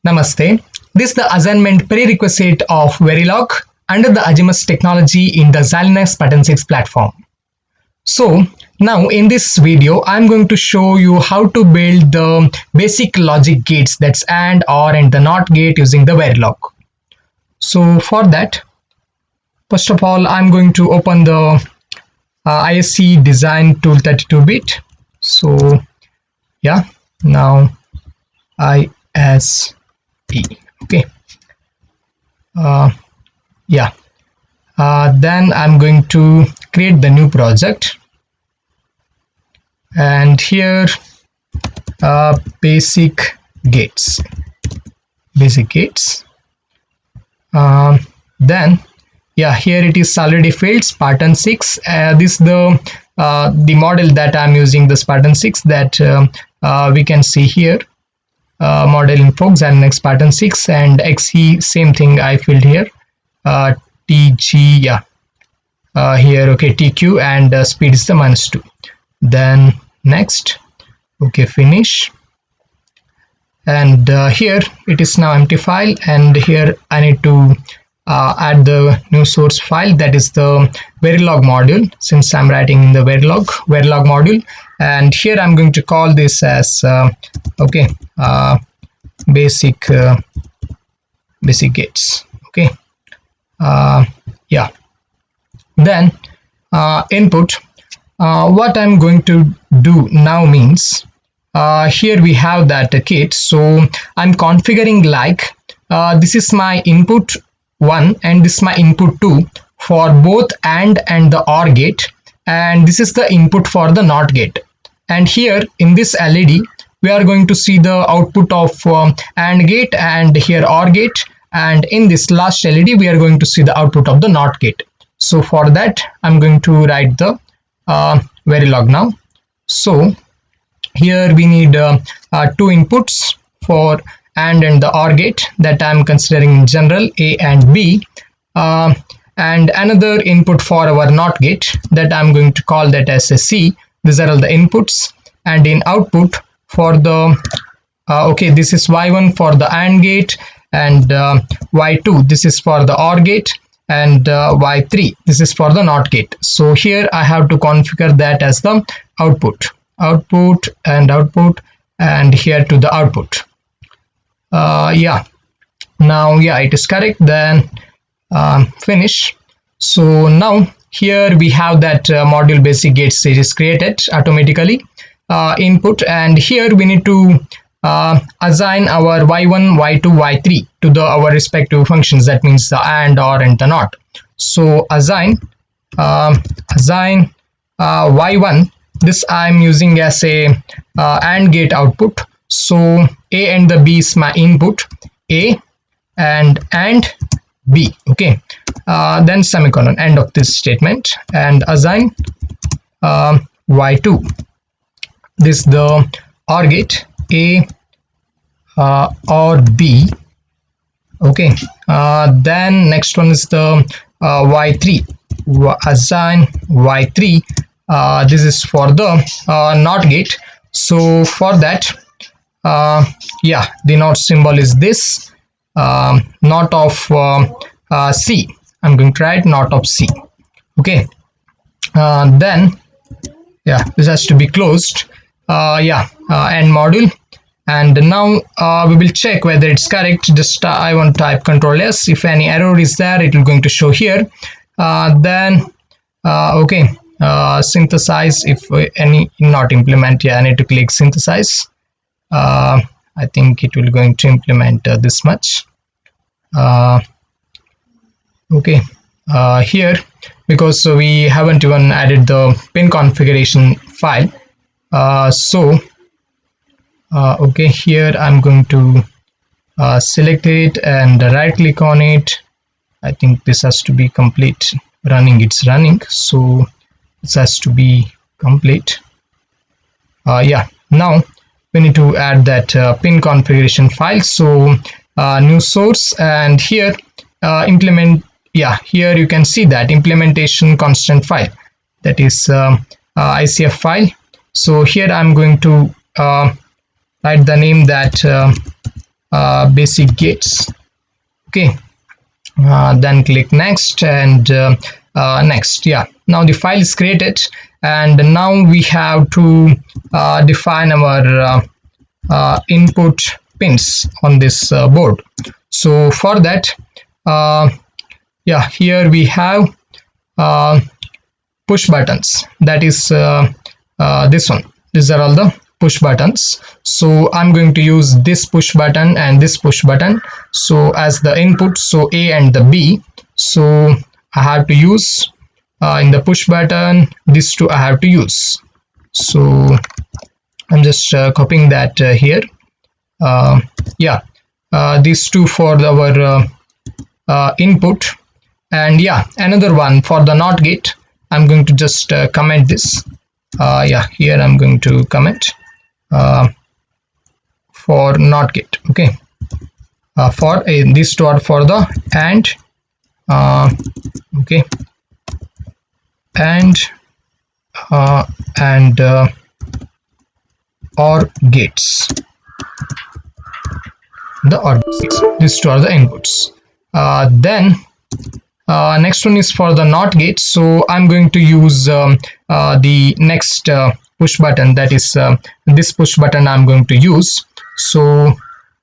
Namaste. This is the assignment prerequisite of Verilog under the Agimus technology in the Xilinx Spartan 6 platform. So now in this video, I'm going to show you how to build the basic logic gates, that's AND, OR and the NOT gate using the Verilog. So for that, first of all, I'm going to open the ISC design tool 32-bit. So yeah, now ISP. Okay. Then I'm going to create the new project, and here basic gates. Then here it is already filled Spartan 6. This is the model that I'm using, the Spartan 6 that we can see here. Model info Xilinx Spartan 6 and XE, same thing I filled here. TG, here, okay, TQ, and speed is the -2. Then next, okay, finish. And here it is now empty file, and here I need to add the new source file, that is the Verilog module, since I'm writing in the Verilog module. And here I'm going to call this as basic gates. Okay. Then input. What I'm going to do now means here we have that kit. So I'm configuring like this is my input 1 and this is my input 2 for both AND and the OR gate, and this is the input for the NOT gate. And here in this LED we are going to see the output of AND gate, and here OR gate, and in this last LED we are going to see the output of the NOT gate. So for that I'm going to write the Verilog now. So here we need two inputs for AND and the OR gate that I'm considering in general, A and B, and another input for our NOT gate that I'm going to call that as a C. These are all the inputs, and in output for the this is Y1 for the AND gate, and Y2 this is for the OR gate, and Y3 this is for the NOT gate. So here I have to configure that as the output, and here to the output. Now it is correct. Then finish. So now here we have that module basic gate series created automatically, input, and here we need to assign our Y1, Y2, Y3 to our respective functions, that means the AND, OR and the NOT. So assign Y1, this I'm using as a AND gate output. So A and the B is my input, A and B. Okay. Then semicolon, end of this statement, and assign Y2, this is the OR gate, A or B. Okay. Then next one is the Y3, assign Y3, this is for the NOT gate. So for that the NOT symbol is this, NOT of C. I'm going to write NOT of C. Okay. Then this has to be closed. End module, and now we will check whether it's correct. Just I want to type Ctrl S. If any error is there, it will going to show here. Then synthesize. If any not implement, I need to click synthesize. I think it will going to implement this much. Here, because we haven't even added the pin configuration file, here I'm going to select it and right click on it. I think this has to be complete running. It's running, so this has to be complete. Now we need to add that pin configuration file. So new source, and here implement. Here you can see that implementation constant file, that is ICF file. So here I'm going to write the name that basic gates. Okay, then click next and next. Yeah, now the file is created, and now we have to define our input pins on this board. So for that, yeah, here we have push buttons, that is this one. These are all the push buttons. So I'm going to use this push button and this push button so as the input, so A and the B. So I have to use in the push button, these two I have to use. So I'm just copying that here. Yeah, these two for our input, and yeah, another one for the NOT gate. I'm going to just comment this. Yeah, here I'm going to comment for NOT gate. Okay, for these two are for the AND. Okay, and OR gates. The OR gates. These two are the inputs. Then next one is for the NOT gate. So I'm going to use the next push button, that is this push button I'm going to use. So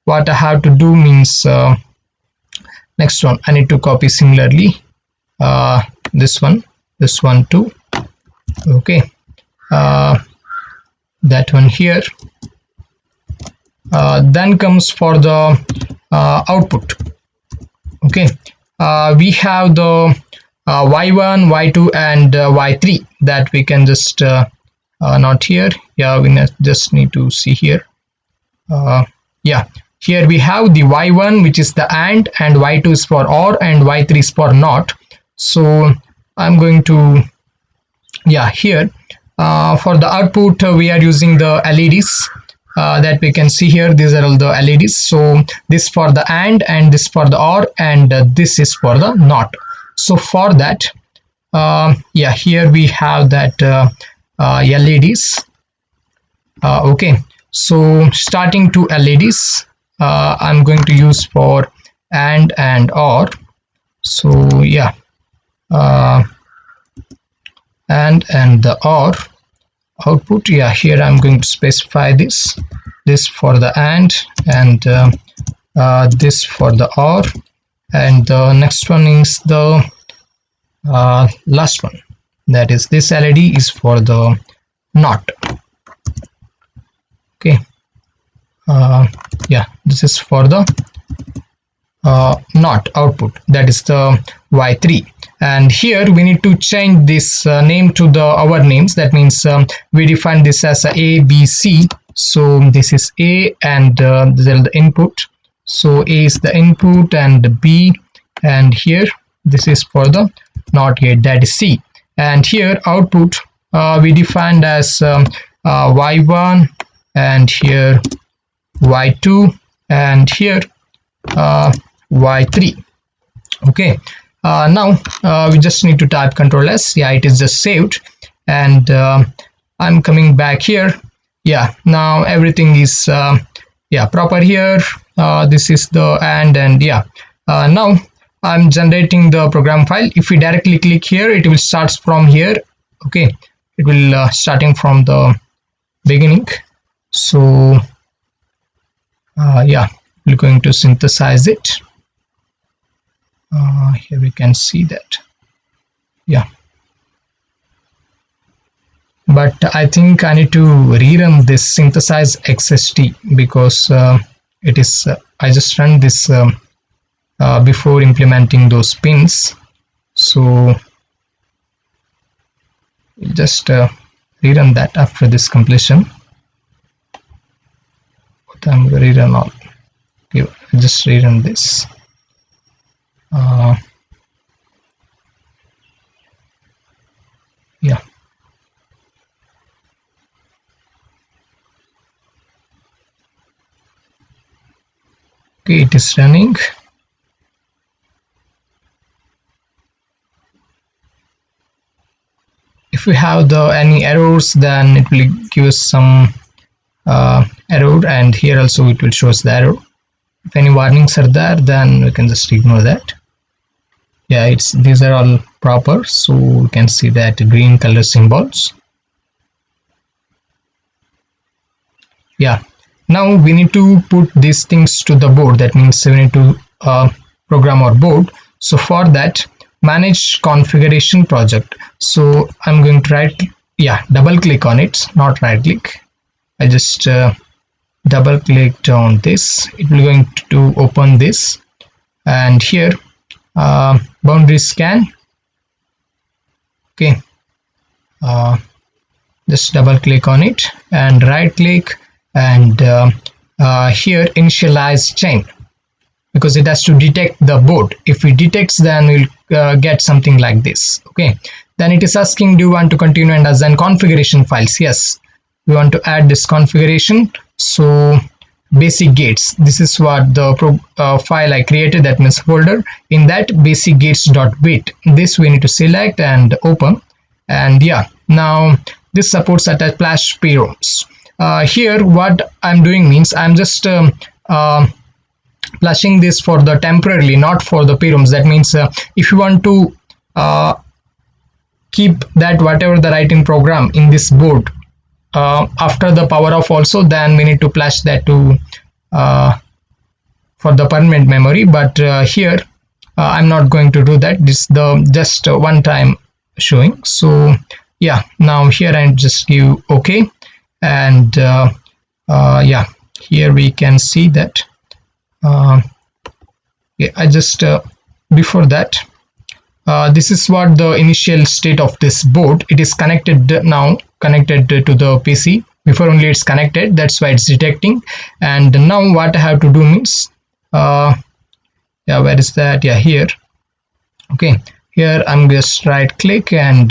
what I have to do means next one I need to copy similarly this one too. Okay, that one here. Then comes for the output. Okay, we have the y1, y2 and y3 that we can just not here. Yeah, we just need to see here. Yeah, here we have the y1, which is the AND, and y2 is for OR, and y3 is for NOT. So I'm going to, yeah, here for the output we are using the LEDs that we can see here. These are all the LEDs. So this for the AND, and this for the OR, and this is for the NOT. So for that, yeah, here we have that LEDs. Okay, so starting to LEDs I'm going to use for AND and OR. So yeah, and the OR output. Yeah, here I'm going to specify this for the AND, and this for the OR, and the next one is the last one, that is this LED is for the NOT. Okay, yeah, this is for the NOT output, that is the y3. And here we need to change this name to the our names. That means we define this as a B C. So this is A, and these are the input. So A is the input, and B, and here this is for the NOT gate, that is C. And here output we defined as y1, and here y2, and here y3. Okay, now we just need to type Control S. Yeah, it is just saved, and I'm coming back here. Yeah, now everything is yeah, proper here. This is the and yeah, now I'm generating the program file. If we directly click here, it will start from here. Okay, it will starting from the beginning. So yeah, we're going to synthesize it. Here we can see that. Yeah, but I think I need to rerun this synthesize XST, because it is I just run this before implementing those pins. So we'll just rerun that after this completion. But I'm going to rerun all. Okay, just rerun this. Yeah, okay, it is running. If we have any errors, then it will give us some error, and here also it will show us the error. If any warnings are there, then we can just ignore that. Yeah, it's these are all proper, so we can see that green color symbols. Yeah, now we need to put these things to the board. That means we need to program our board. So for that, manage configuration project. So I'm going to double click on it, not right click. I just double clicked on this. It will going to open this, and here boundary scan. Okay, just double click on it and right click, and here initialize chain, because it has to detect the board. If it detects, then we'll get something like this. Okay, then it is asking, do you want to continue and assign configuration files? Yes, we want to add this configuration. So basic gates, this is what the file I created, that means folder. In that, basic gates.bit, this we need to select and open. And yeah, now this supports attach flash PROMs. Here what I'm doing means I'm just flashing this for the temporarily, not for the PROMs. That means if you want to keep that whatever the writing program in this board after the power off also, then we need to flash that to for the permanent memory. But here I'm not going to do that. This is the just one time showing. So yeah, now here I just give OK, and yeah, here we can see that yeah, I just before that this is what the initial state of this board. It is connected now, connected to the PC. Before only it's connected, that's why it's detecting. And now what I have to do means yeah, where is that? Yeah, here. Okay, here I'm just right click and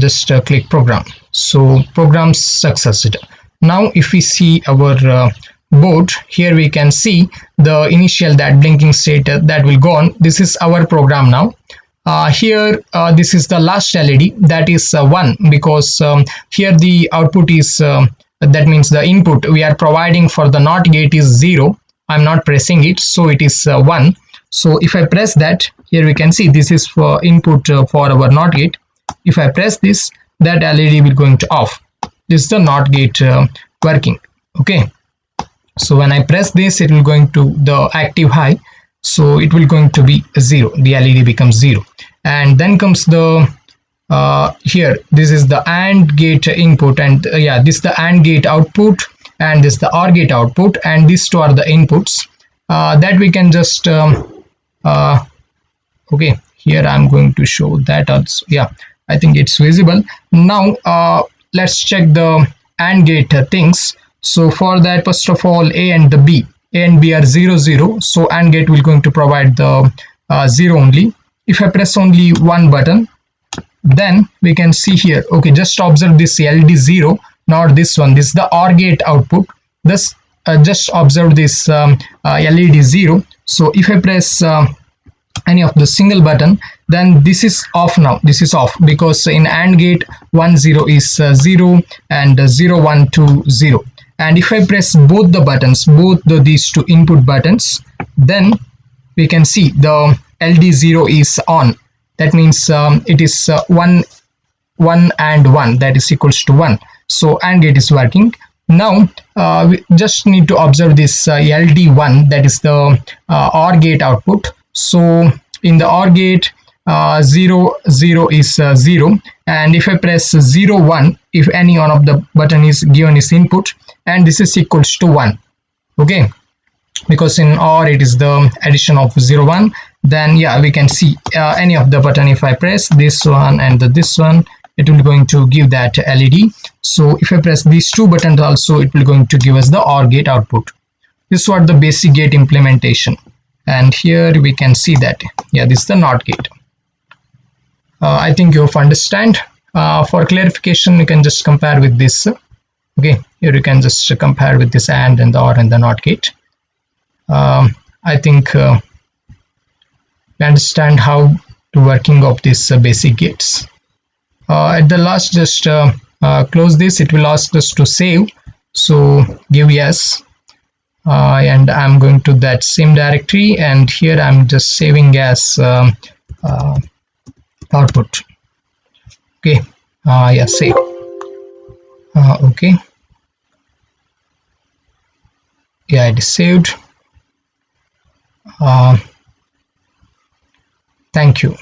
just click program. So program successed. Now if we see our board, here we can see the initial that blinking state that will go on. This is our program now. Here this is the last LED, that is 1, because here the output is that means the input we are providing for the NOT gate is 0. I'm not pressing it, so it is 1. So if I press that, here we can see this is for input for our NOT gate. If I press this, that LED will going to off. This is the NOT gate working. Okay, so when I press this, it will going to the active high, so it will going to be 0. The LED becomes 0. And then comes the here this is the AND gate input, and yeah, this is the AND gate output, and this is the OR gate output, and these two are the inputs that we can just okay, here I'm going to show that also. Yeah, I think it's visible now. Let's check the AND gate things. So for that, first of all, A and the B, A and B are 0 0, so AND gate will going to provide the 0 only. If I press only one button, then we can see here. Okay, just observe this LD0, not this one. This is the OR gate output. This just observe this LED 0. So if I press any of the single button, then this is off now. This is off because in AND gate 1 0 is 0 and 0 1 to 0. And if I press both the buttons, these two input buttons, then we can see the LD0 is on. That means it is 1 and 1, that is equals to 1. So AND gate is working. Now we just need to observe this LD1, that is the OR gate output. So in the OR gate 0 0 is 0, and if I press 0 1, if any one of the button is given is input, and this is equals to 1. Okay, because in OR it is the addition of 0 1. Then yeah, we can see any of the button. If I press this one and this one, it will going to give that LED. So if I press these two buttons also, it will going to give us the OR gate output. This is what the basic gate implementation. And here we can see that yeah, this is the NOT gate. I think you have understand. For clarification, you can just compare with this. Okay, here you can just compare with this and the OR and the NOT gate. I think we understand how to working of these basic gates. At the last, just close this. It will ask us to save. So give yes, and I'm going to that same directory, and here I'm just saving as uh, output. Okay, yeah, save. Okay, yeah, it is saved. uh, Thank you.